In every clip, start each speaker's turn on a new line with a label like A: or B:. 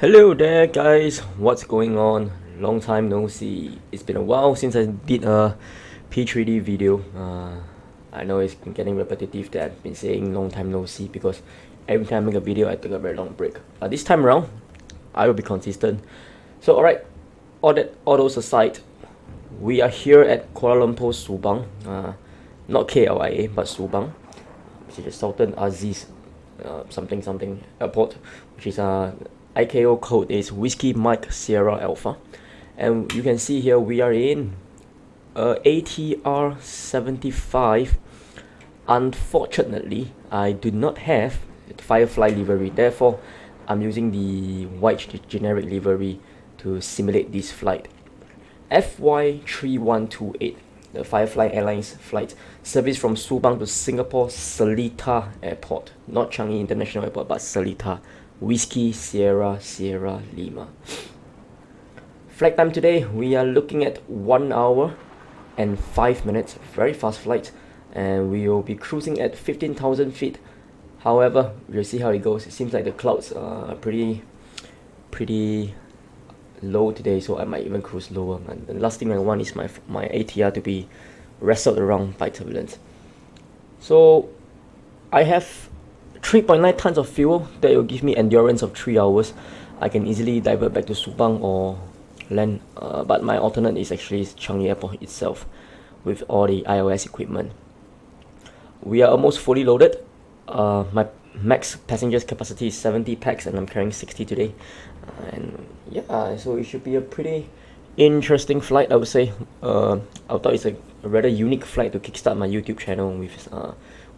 A: Hello there guys, what's going on? Long time no see. It's been a while since I did a P3D video. I know it's getting repetitive that I've been saying long time no see because every time I make a video I take a very long break. But this time around, I will be consistent. So alright, all those aside, we are here at Kuala Lumpur, Subang. Not KLIA, but Subang, which is Sultan Aziz something airport, which is ICAO code is Whiskey Mike Sierra Alpha, and you can see here we are in ATR 75. Unfortunately, I do not have Firefly livery, therefore I'm using the white generic livery to simulate this flight. FY3128, the Firefly Airlines flight, service from Subang to Singapore Seletar Airport, not Changi International Airport, but Seletar. Whiskey Sierra Lima. Flight time today, we are looking at 1 hour and 5 minutes. Very fast flight, and we will be cruising at 15,000 feet. However, we'll see how it goes. It seems like the clouds are pretty low today, so I might even cruise lower. And the last thing I want is my ATR to be wrestled around by turbulence. So I have 3.9 tons of fuel that will give me endurance of 3 hours. I can easily divert back to Subang or land, but my alternate is actually Changi Airport itself with all the iOS equipment. We are almost fully loaded. My max passengers capacity is 70 pax and I'm carrying 60 today. And yeah, so it should be a pretty interesting flight, I would say. I thought it's a rather unique flight to kickstart my YouTube channel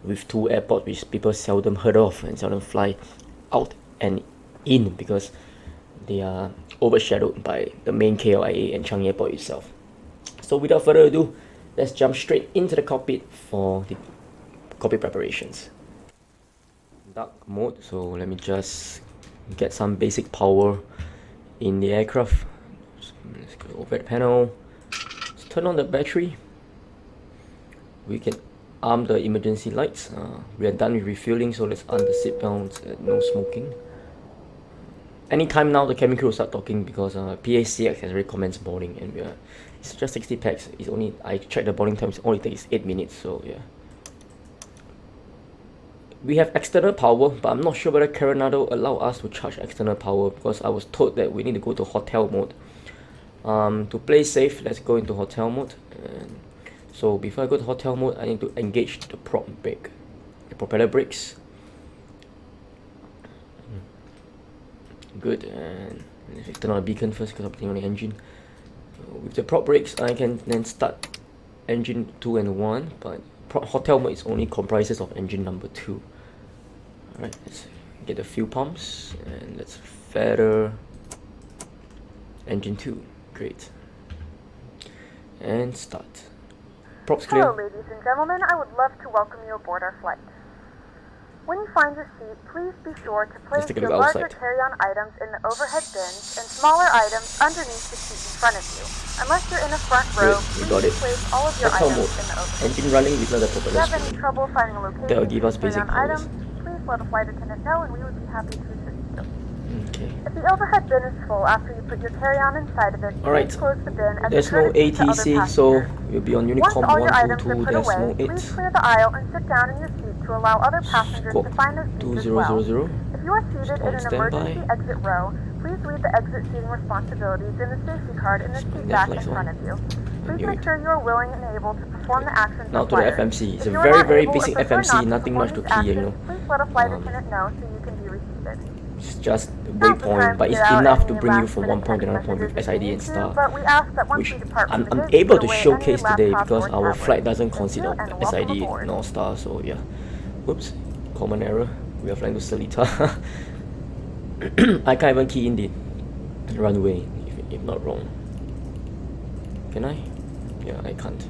A: with two airports which people seldom heard of and seldom fly out and in because they are overshadowed by the main KLIA and Changi Airport itself. So without further ado, let's jump straight into the cockpit for the cockpit preparations. Dark mode, so let me just get some basic power in the aircraft. So let's go overhead panel. Let's turn on the battery. We can arm the emergency lights. We are done with refueling, so let's arm the seat belts and no smoking. Anytime now the cabin crew will start talking because PACX has already commenced boarding and it's just 60 pax. It's only, I checked the boarding time, it only takes 8 minutes, so yeah. We have external power, but I'm not sure whether Carenado allow us to charge external power because I was told that we need to go to hotel mode. To play safe, let's go into hotel mode. And so before I go to hotel mode, I need to engage the prop brake, the propeller brakes. Good, and let's turn on the beacon first because I'm putting on the engine. With the prop brakes, I can then start engine 2 and 1, but hotel mode is only comprises of engine number 2. Alright, let's get the fuel pumps and let's feather engine 2. Great. And start. Props clear.
B: Hello ladies and gentlemen, I would love to welcome you aboard our flight. When you find your seat, please be sure to place your larger carry-on items in the overhead bins and smaller items underneath the seat in front of you. Unless you're in the front row, please place all of your items in the overhead.
A: Engine running with the propeller.
B: If you have any trouble finding a location
A: that will give us
B: for
A: basic
B: items, please let a flight attendant know and we would be happy to assist you.
A: Okay.
B: If the overhead bin is full after you put your carry-on inside of it, please close the bin as
A: there's no ATC, so you'll be on Unicom 122, there's no it.
B: Please clear the aisle and sit down in your seat to allow other passengers to find their seats as well. If you are seated in an emergency exit row, please read the exit seating responsibilities in the safety card in the seat back in front of you. Please make sure you are willing and able to perform the actions
A: now
B: required.
A: To the FMC. It's a very basic FMC, nothing much to key, you know.
B: Please let a flight attendandant know so you can be reseated.
A: It's just the waypoint, but it's enough to bring you from one point to another point with SID and star, which I'm unable to showcase today because our flight doesn't consist of SID nor star, so yeah. Whoops, common error. We are flying to Seletar. I can't even key in the runway, if not wrong. Can I? Yeah, I can't.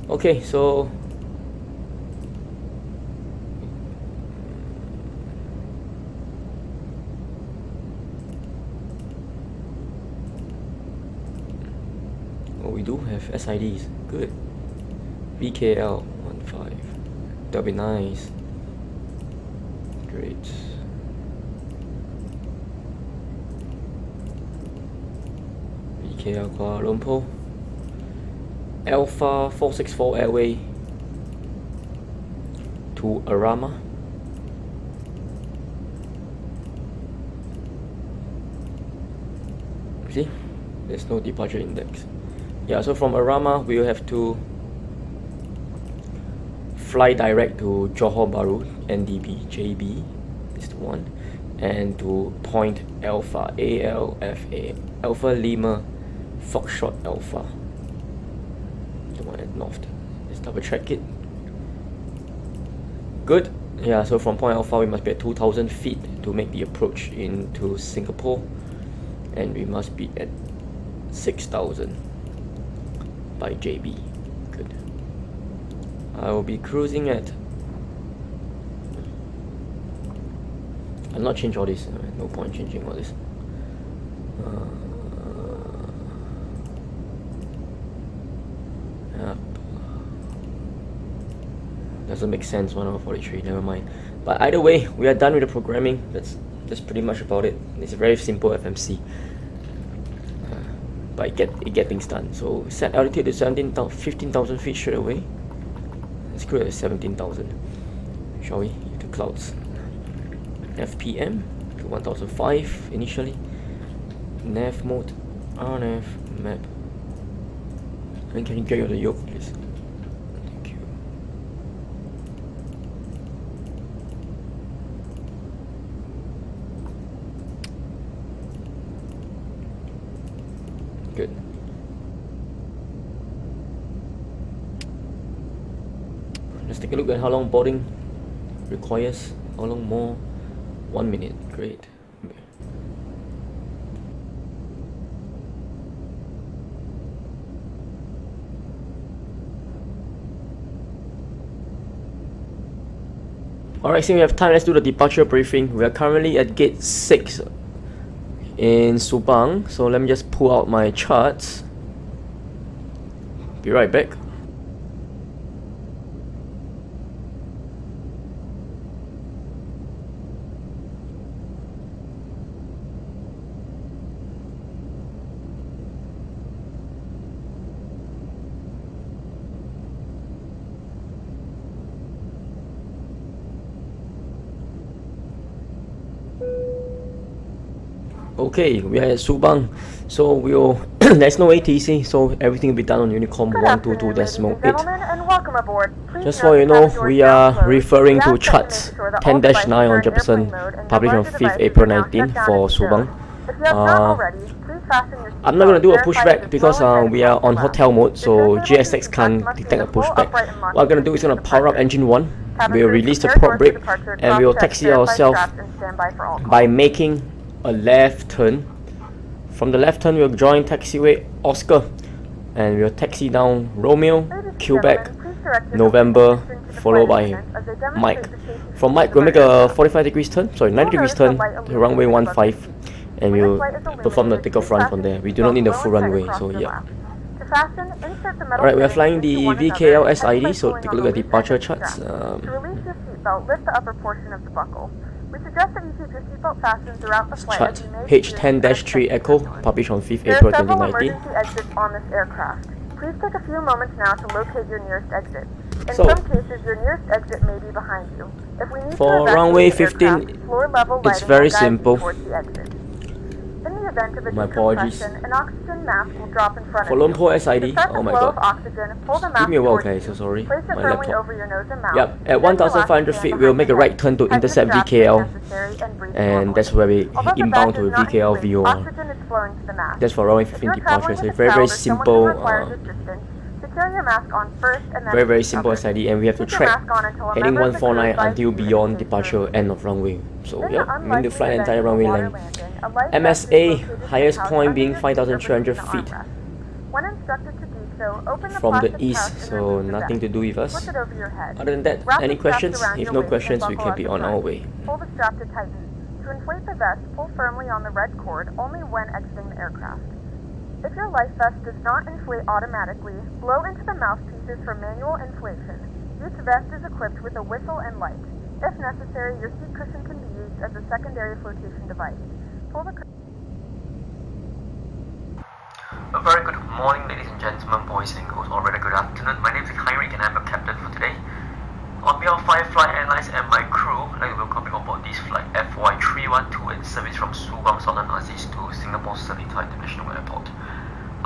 A: Okay, so we do have SIDs. Good. VKL 15. That'll be nice. Great. KL Kuala Lumpur. Alpha 464 Airway to Arama. See, there's no departure index. Yeah, so from Arama we will have to fly direct to Johor Bahru, NDB, JB is the one, and to point Alpha, ALFA, Alpha Lima, Foxtrot Alpha, the one at north. Let's double check it. Good. Yeah, so from point Alpha we must be at 2,000 feet to make the approach into Singapore, and we must be at 6,000 by JB. Good. I will be cruising at, I'll not change all this, no point changing all this. Yep. Doesn't make sense, 1:43, never mind. But either way, we are done with the programming. That's pretty much about it. It's a very simple FMC. But it get things done. So set altitude to 15,000 feet straight away. Let's go at 17,000. Shall we? To clouds. FPM to 1005 initially. Nav mode, RNAV, map. And can you get the yoke, please? Thank you. Good. Let's take a look at how long boarding requires. How long more? 1 minute. Great. Alright, so we have time. Let's do the departure briefing. We are currently at gate 6 in Subang. So let me just pull out my charts. Be right back. Okay, we are at Subang, so we'll there's no ATC, so everything will be done on Unicom 122.8. Just so you know, we are referring to charts 10-9 on Jefferson, published on 5th April 19 for Subang. I'm not going to do a pushback because we are on hotel mode, so GSX can't detect a pushback. What I'm going to do is going to power up engine 1, we'll release the port brake, and we'll taxi ourselves by making a left turn. From the left turn, we'll join taxiway Oscar, and we'll taxi down Romeo, Quebec, November, followed by Mike. From Mike, we'll make a 90 degrees turn to runway 15, and we'll perform the takeoff run from there. We do not need the full runway, so yeah. Alright, we are flying the VKL SID, so take a look at departure charts.
B: To release your seatbelt, lift the upper portion of the buckle. We suggest that you keep your seatbelt fastened throughout the flight.
A: Chart H10-3 Echo, published on 5th April 2019.
B: There are several emergency exits on this aircraft. Please take a few moments now to locate your nearest exit. In some cases, your nearest exit may be behind you. If we need
A: for
B: to
A: runway
B: evacuate
A: 15,
B: floor level
A: it's very
B: lighting will
A: simple.
B: guide you towards the exit. In the event of a
A: My apologies.
B: decompression, an oxygen mask will drop in front
A: For
B: of you.
A: Lumpur SID,
B: To start the
A: oh my
B: flow of
A: god.
B: oxygen, pull the mask
A: Give me a while,
B: towards
A: okay,
B: you.
A: so sorry.
B: Place it
A: My
B: firmly
A: laptop.
B: over your nose and mouth.
A: Yep, at 1,500 feet, we'll make a right turn to intercept VKL, and that's where we inbound to VKL VOR.
B: Oxygen is flowing to the mask.
A: That's for runway 15 departure. So very simple, very simple SID, and we have to track heading 149 until beyond departure end of runway. So yeah, we need to fly the entire runway length. MSA, highest point being 5,300 feet from the east, so nothing to do with us. Other than that, any questions? If no questions, we can be on our way.
B: Pull the strap to tighten. To inflate the vest, pull firmly on the red cord only when exiting the aircraft. If your life vest does not inflate automatically, blow into the mouthpieces for manual inflation. Each vest is equipped with a whistle and light. If necessary, your seat cushion can be used as a secondary flotation device. Pull the
A: A very good morning, ladies and gentlemen, boys and girls, or rather good afternoon. My name is Heinrich and I'm a captain for today. On behalf of Firefly Airlines and my crew, I'd like to welcome you aboard this flight FY312 in service from Subang, Southern Aziz to Singapore Seletar International Airport.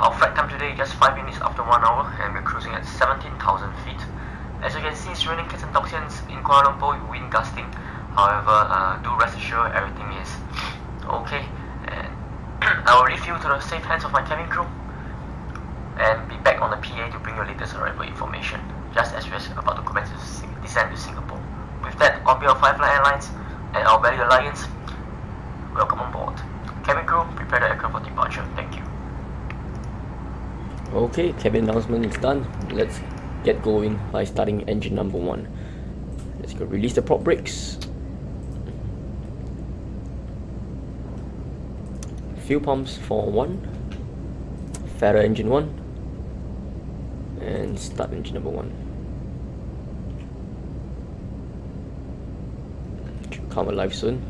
A: Our flight time today is just 5 minutes after 1 hour and we're cruising at 17,000 feet. As you can see, it's raining cats and dogs in Kuala Lumpur with wind gusting. However, do rest assured everything is okay. And I will leave you to the safe hands of my cabin crew and be back on the PA to bring you latest arrival information just as we're about to commence descent to Singapore. With that, on behalf of Firefly Airlines and our Value Alliance, welcome on board. Cabin crew, prepare the aircraft for departure. Thank you. Okay, cabin announcement is done. Let's get going by starting engine number 1. Let's go release the prop brakes. Fuel pumps for 1. Feather engine 1. And start engine number 1. Come alive soon.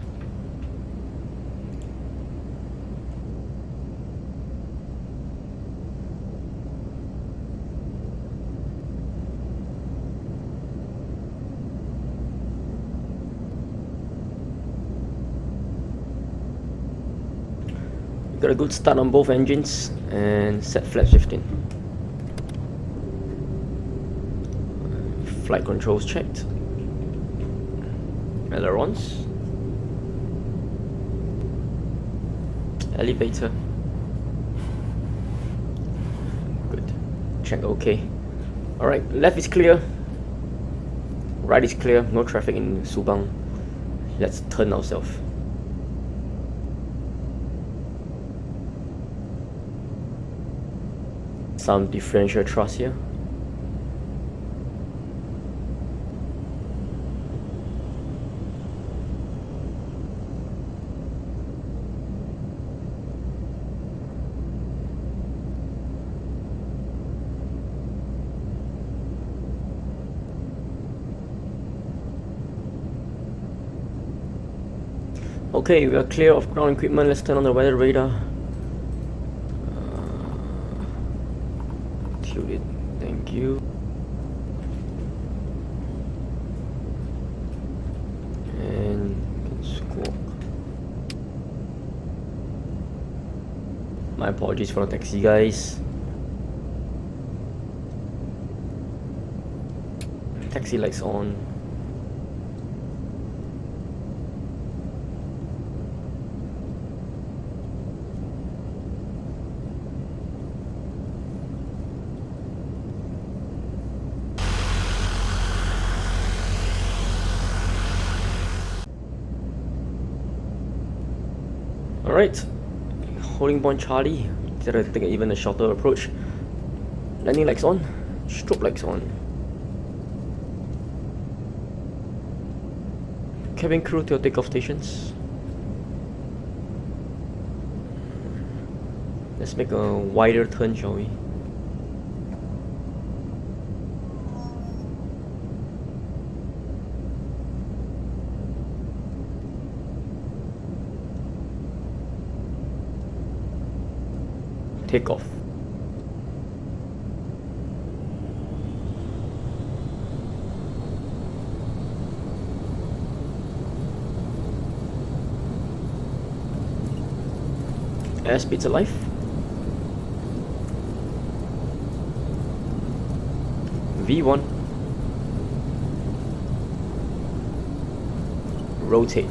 A: Got a good start on both engines and set flaps 15. Flight controls checked. Ailerons. Elevator. Good. Check okay. Alright, left is clear. Right is clear. No traffic in Subang. Let's turn ourselves. Some differential thrust here. Okay, we are clear of ground equipment. Let's turn on the weather radar. Tune it. Thank you. And squawk. My apologies for the taxi, guys. Taxi lights on. Alright, holding point Charlie. Gotta take even a shorter approach. Landing lights on, strobe lights on. Cabin crew to your takeoff stations. Let's make a wider turn, shall we? Take off. Airspeed's alive. V1. Rotate.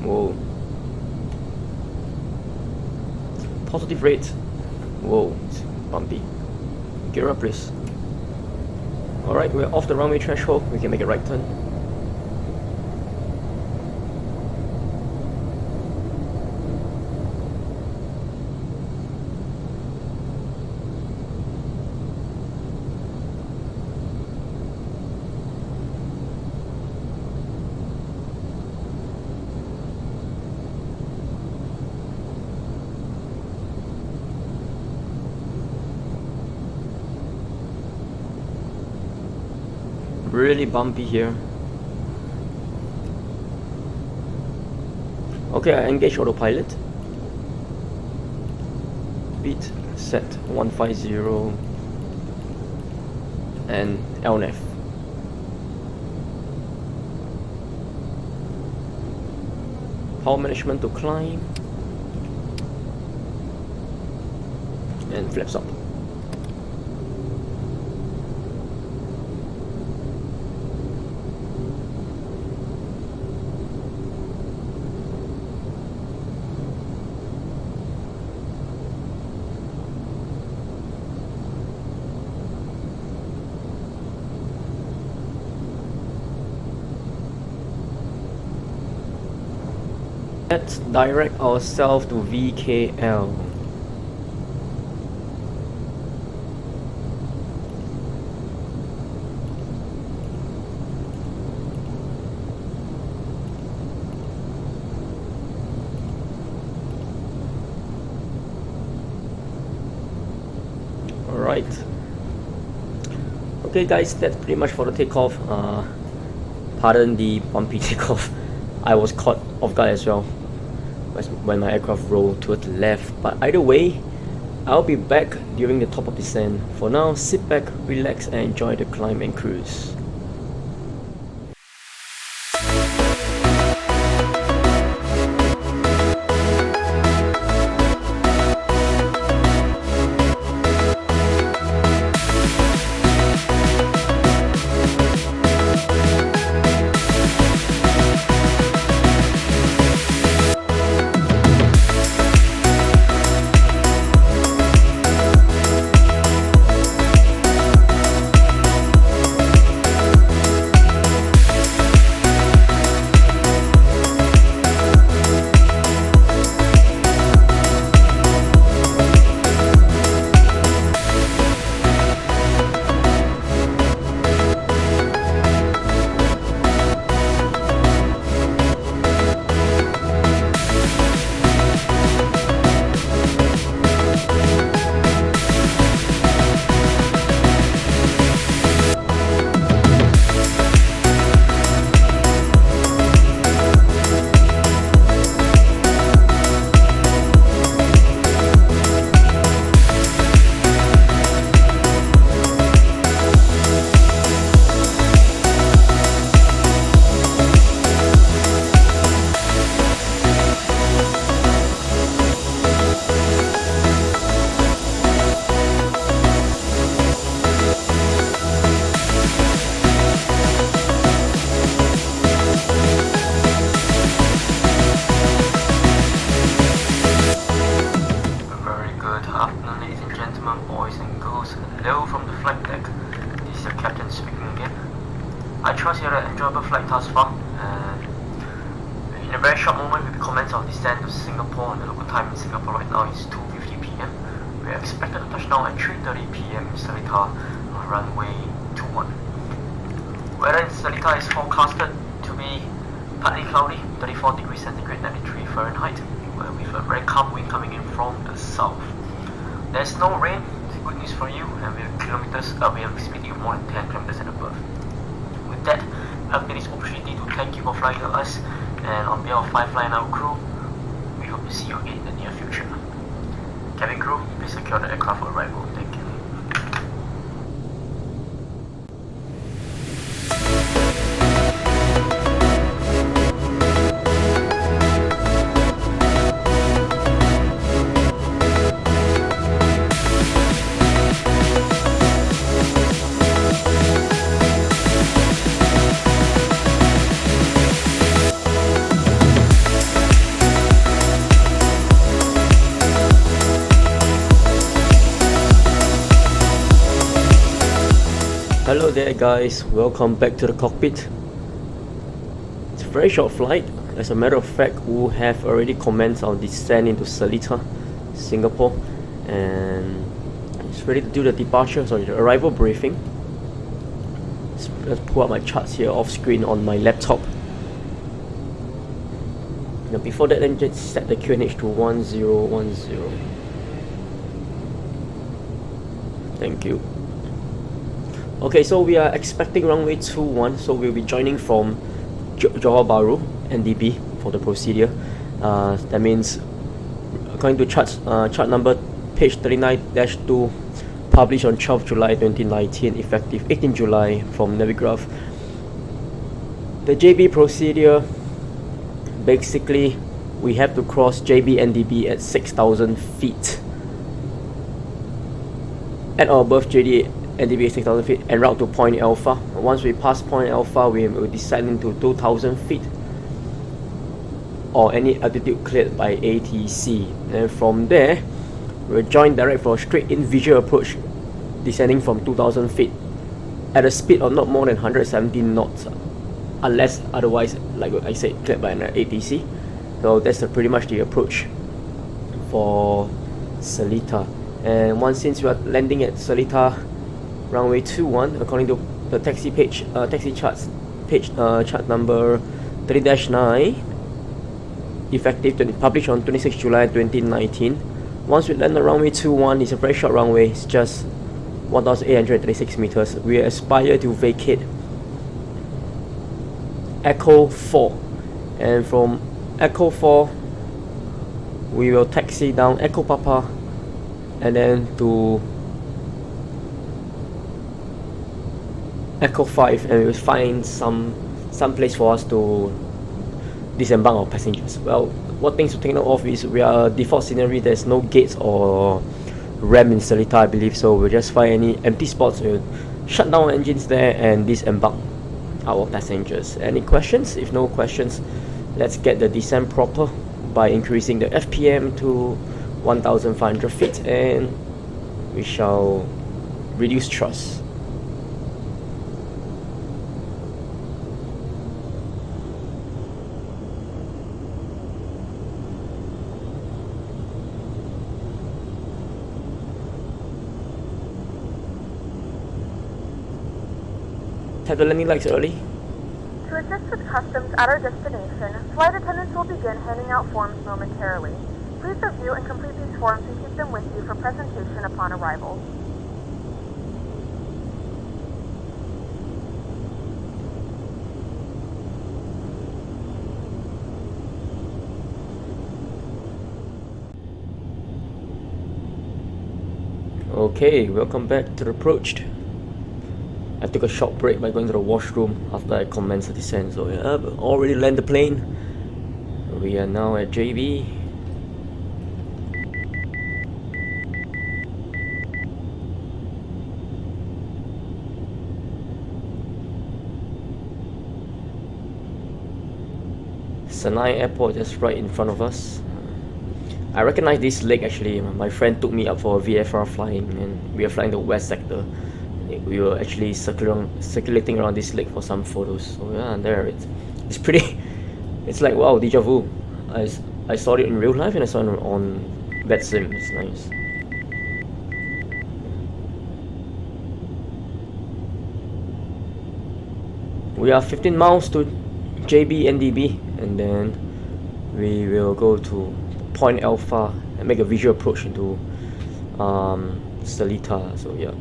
A: Whoa. Positive rate. Whoa, it's bumpy. Gear up, please. Alright, we're off the runway threshold. We can make a right turn. Really bumpy here. Okay, I engage autopilot. Beat set 150 and LNAV. Power management to climb and flaps up. Let's direct ourselves to VKL. Alright. Okay guys, that's pretty much for the takeoff. Pardon the bumpy takeoff. I was caught off guard as well when my aircraft rolled towards the left, but either way, I'll be back during the top of descent. For now, sit back, relax and enjoy the climb and cruise. Hello from the flight deck. This is the captain speaking again. I trust you had an enjoyable flight thus far, and in a very short moment we will commence our descent to Singapore, and the local time in Singapore right now is 2:50 PM. We are expected to touch down at 3:30 PM in Seletar on runway 21. Weather in Seletar is forecasted to be partly cloudy, 34 degrees centigrade, 93 Fahrenheit, with a very calm wind coming in from the south. There's no rain. Good news for you, and we have speeding of more than 10 kilometers and above. With that, I'll take this opportunity to thank you for flying with us, and on behalf of Firefly and our crew, we hope to see you again in the near future. Cabin crew, please secure the aircraft for arrival. Thank you. Hello there guys, welcome back to the cockpit. It's a very short flight. As a matter of fact, we have already commenced our descent into Seletar, Singapore, and it's ready to do the the arrival briefing. Let's pull up my charts here off screen on my laptop. Now before that, let me just set the QNH to 1010. Thank you. Okay, so we are expecting runway 21, so we'll be joining from Johor Bahru, NDB, for the procedure. That means according to chart number page 39-2, published on 12 July 2019, effective 18 July from Navigraph. The JB procedure, basically we have to cross JB NDB at 6,000 feet at or above JD NDB at 6,000 feet and route to Point Alpha. Once we pass Point Alpha, we will descend into 2,000 feet or any altitude cleared by ATC, and from there we'll join direct for a straight-in visual approach, descending from 2,000 feet at a speed of not more than 170 knots, unless otherwise, like I said, cleared by an ATC. So that's pretty much the approach for Seletar. And once since we are landing at Seletar runway 21, according to the taxi page, taxi charts page, chart number 3-9, effective published on 26 July 2019. Once we land on runway 21, it's a very short runway, it's just 1,836 meters. We aspire to vacate Echo 4, and from Echo 4 we will taxi down Echo Papa and then to Echo 5, and we will find some place for us to disembark our passengers. Well, what things to take note of is we are default scenery, there's no gates or ramp in Seletar, I believe, so we'll just find any empty spots, we'll shut down our engines there and disembark our passengers. Any questions? If no questions, let's get the descent proper by increasing the FPM to 1,500 feet, and we shall reduce thrust. Have the landing lights early.
B: To assist with customs at our destination, flight attendants will begin handing out forms momentarily. Please review and complete these forms and keep them with you for presentation upon arrival.
A: Okay, welcome back to the approach. I took a short break by going to the washroom after I commenced the descent. So yeah, I've already landed the plane. We are now at JB. Changi Airport just right in front of us. I recognize this lake actually. My friend took me up for a VFR flying, and we are flying the west sector. We were actually circulating around this lake for some photos. So yeah, there it's pretty. It's like wow, deja vu. I saw it in real life and I saw it on bed sim. It's nice. We are 15 miles to JB NDB, and then we will go to Point Alpha and make a visual approach into Seletar. So yeah.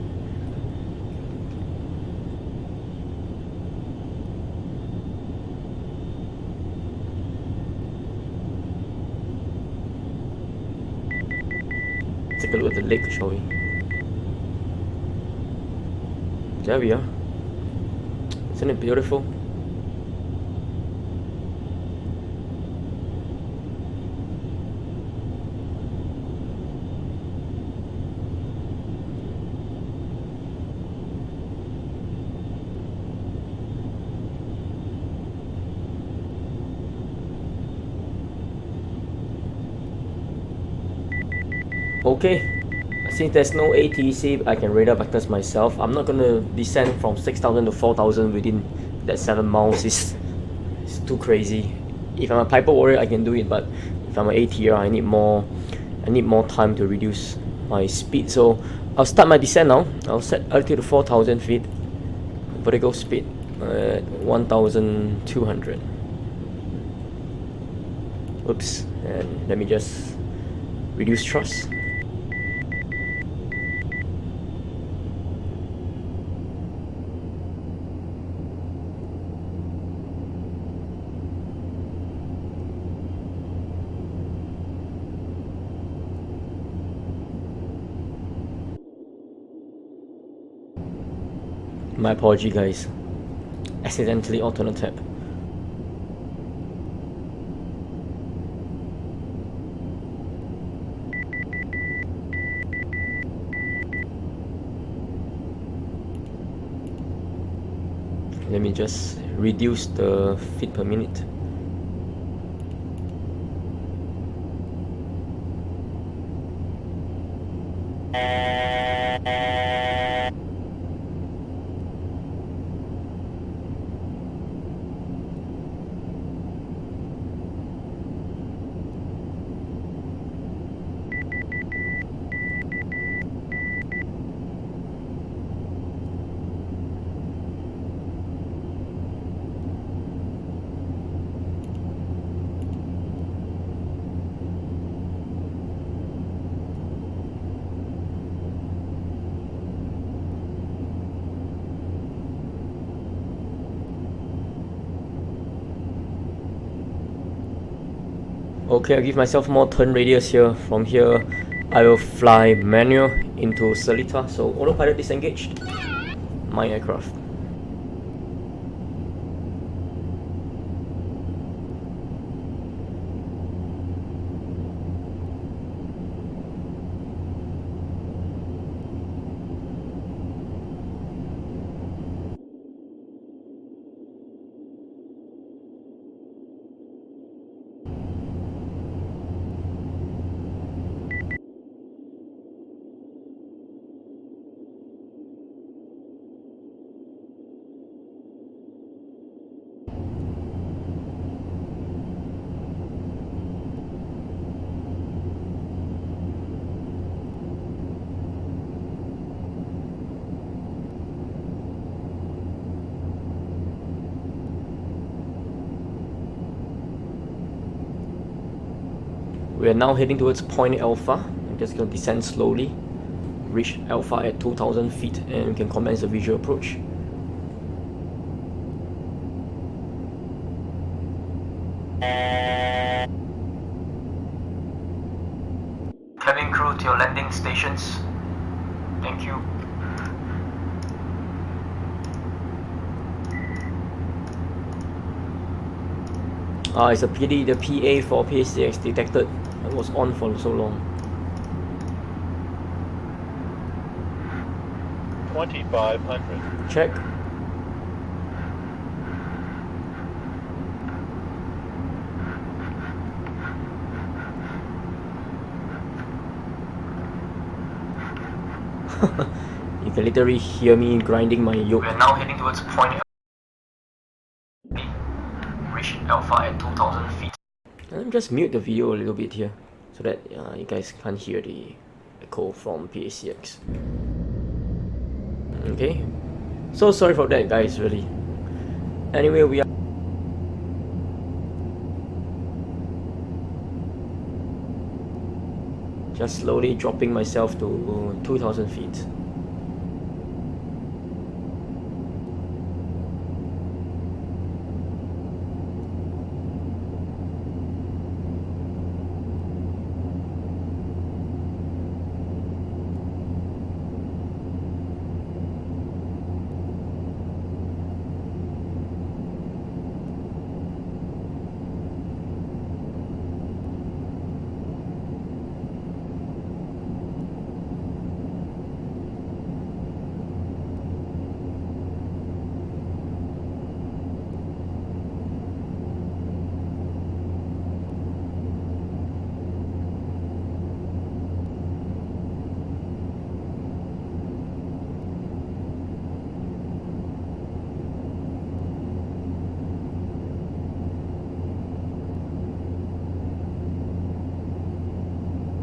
A: Take a look at the lake, shall we? There we are. Isn't it beautiful? Okay, since there's no ATC, I can radar vectors myself. I'm not gonna descend from 6,000 to 4,000 within that 7 miles. It's too crazy. If I'm a Piper Warrior, I can do it, but if I'm an ATR, I need more time to reduce my speed. So I'll start my descent now. I'll set altitude to 4,000 feet. Vertical speed at 1,200. Oops, and let me just reduce thrust. My apology, guys. Accidentally auto on a tab. Let me just reduce the feet per minute. Okay, I'll give myself more turn radius here. From here, I will fly manual into Seletar. So autopilot disengaged. My aircraft. We are now heading towards Point Alpha. I'm just going to descend slowly, reach Alpha at 2,000 feet, and we can commence the visual approach. Cabin crew to your landing stations. Thank you. It's a pity the PA for PACX detected. It was on for so long.
C: 2,500.
A: Check. You can literally hear me grinding my yoke. We're now heading towards Point Reach Alpha at 2,000 feet. Let me just mute the video a little bit here so that you guys can't hear the echo from PACX. Okay, so sorry for that, guys, really. Anyway, we are just slowly dropping myself to 2,000 feet.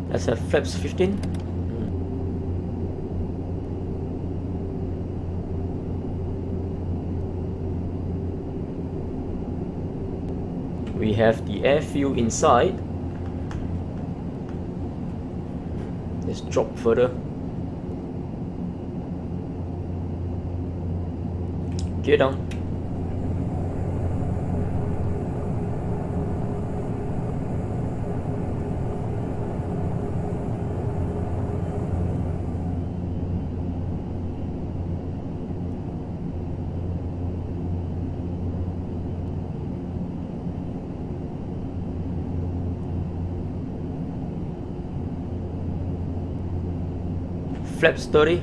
A: Let's have flaps 15. We have the air fuel inside. Let's drop further. Gear down. Flaps 30.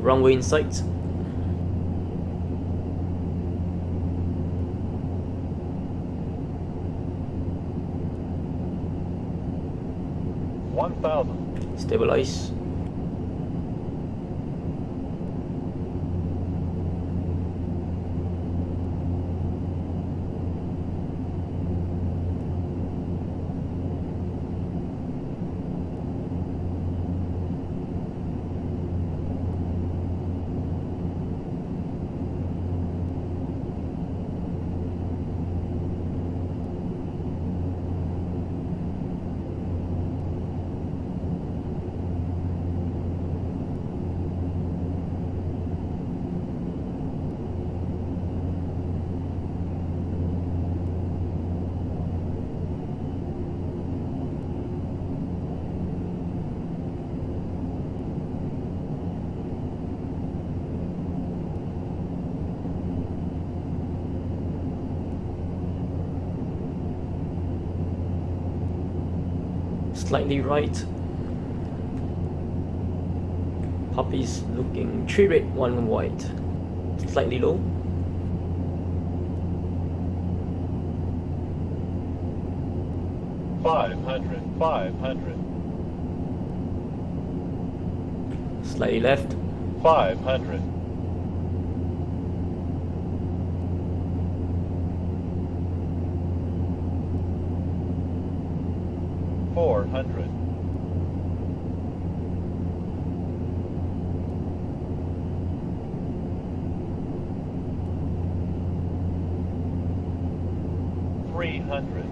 A: Runway in sight. Stabilize. Slightly right. Puppies looking 3 red, 1 white. Slightly low.
C: Five hundred.
A: Slightly left.
C: 500. 400. 300.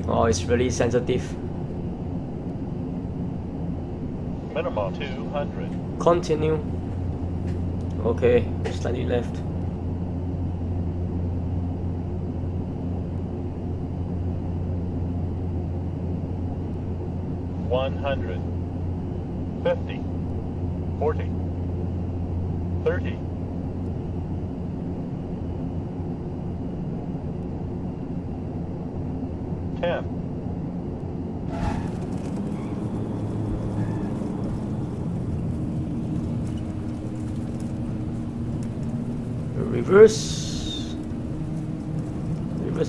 A: Oh, it's really sensitive.
C: Minimum 200.
A: Continue. Okay, slightly left.
C: 100. 50. 40. 30. 10.
A: Reverse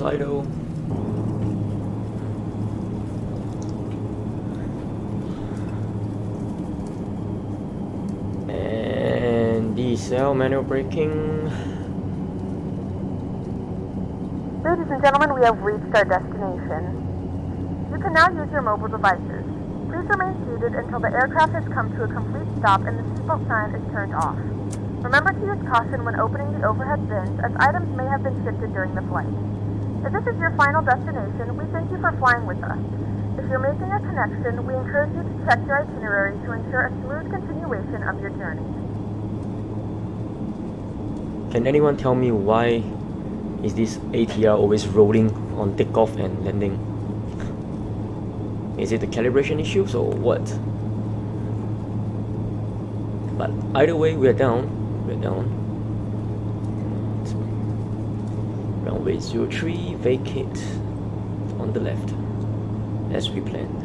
A: idle. And decel, manual braking.
B: Ladies and gentlemen, we have reached our destination. You can now use your mobile devices. Please remain seated until the aircraft has come to a complete stop and the seatbelt sign is turned off. Remember to use caution when opening the overhead bins, as items may have been shifted during the flight. If this is your final destination, we thank you for flying with us. If you're making a connection, we encourage you to check your itinerary to ensure a smooth continuation of your journey.
A: Can anyone tell me why is this ATR always rolling on takeoff and landing? Is it the calibration issues or what? But either way, we're down. Runway 03, vacate on the left, as we planned.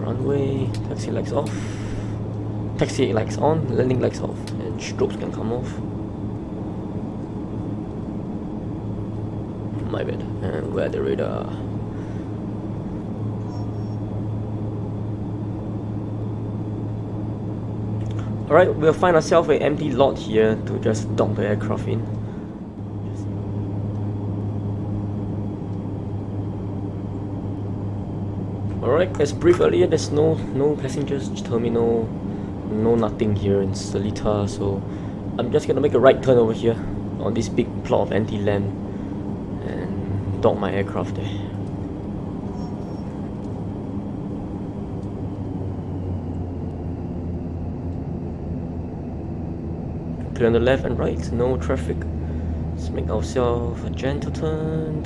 A: Runway, taxi lights off. Taxi lights on, landing lights off, and strobes can come off. My bad. And we're at the radar. Alright, we'll find ourselves an empty lot here to just dock the aircraft in. Alright, as briefed earlier, there's no passengers terminal, no nothing here in Seletar, so I'm just gonna make a right turn over here on this big plot of empty land and dock my aircraft there. Clear on the left and right, no traffic. Let's make ourselves a gentle turn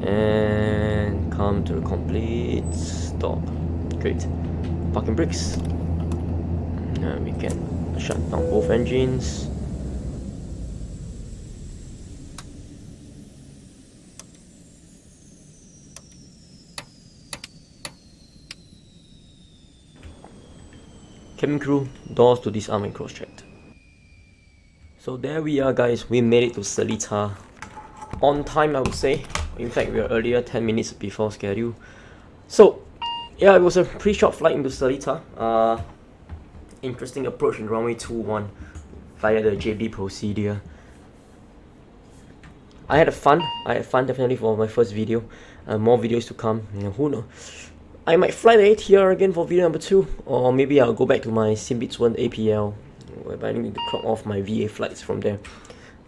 A: and come to a complete stop. Great. Parking brakes. And we can shut down both engines. Cabin crew, doors to disarm and cross-checked. So there we are, guys. We made it to Seletar on time, I would say. In fact, we are earlier, 10 minutes before schedule. So yeah, it was a pretty short flight into Seletar. Interesting approach in runway 21 via the JB procedure. I had fun definitely for my first video. More videos to come. Who knows? I might fly the ATR again for video number 2, or maybe I'll go back to my Simbitsworld APL, whereby I need to clock off my VA flights from there.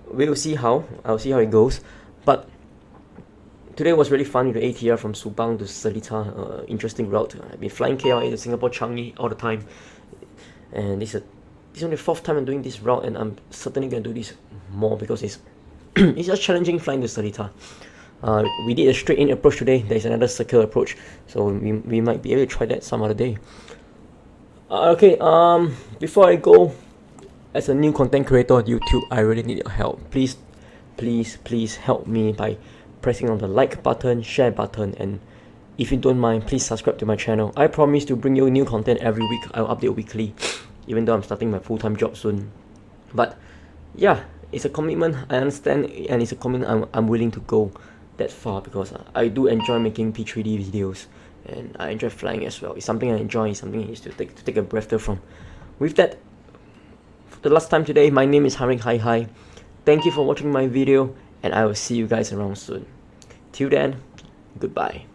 A: We'll see how. I'll see how it goes. But today was really fun with the ATR from Subang to Seletar. Interesting route. I've been flying KLA to Singapore Changi all the time, and this is only the 4th time I'm doing this route, and I'm certainly gonna do this more because it's it's just challenging flying to Seletar. We did a straight in approach today. There's another circular approach, so we might be able to try that some other day. Okay, before I go, as a new content creator on YouTube, I really need your help. Please help me by pressing on the like button, share button, and if you don't mind, please subscribe to my channel. I promise to bring you new content every week. I'll update weekly, even though I'm starting my full-time job soon. But yeah, it's a commitment, I understand, and it's a commitment I'm willing to go that far because I do enjoy making P3D videos, and I enjoy flying as well. It's something I enjoy, it's something I used to take a breather from. With that, for the last time today, my name is Haring Hi. Thank you for watching my video, and I will see you guys around soon. Till then, goodbye.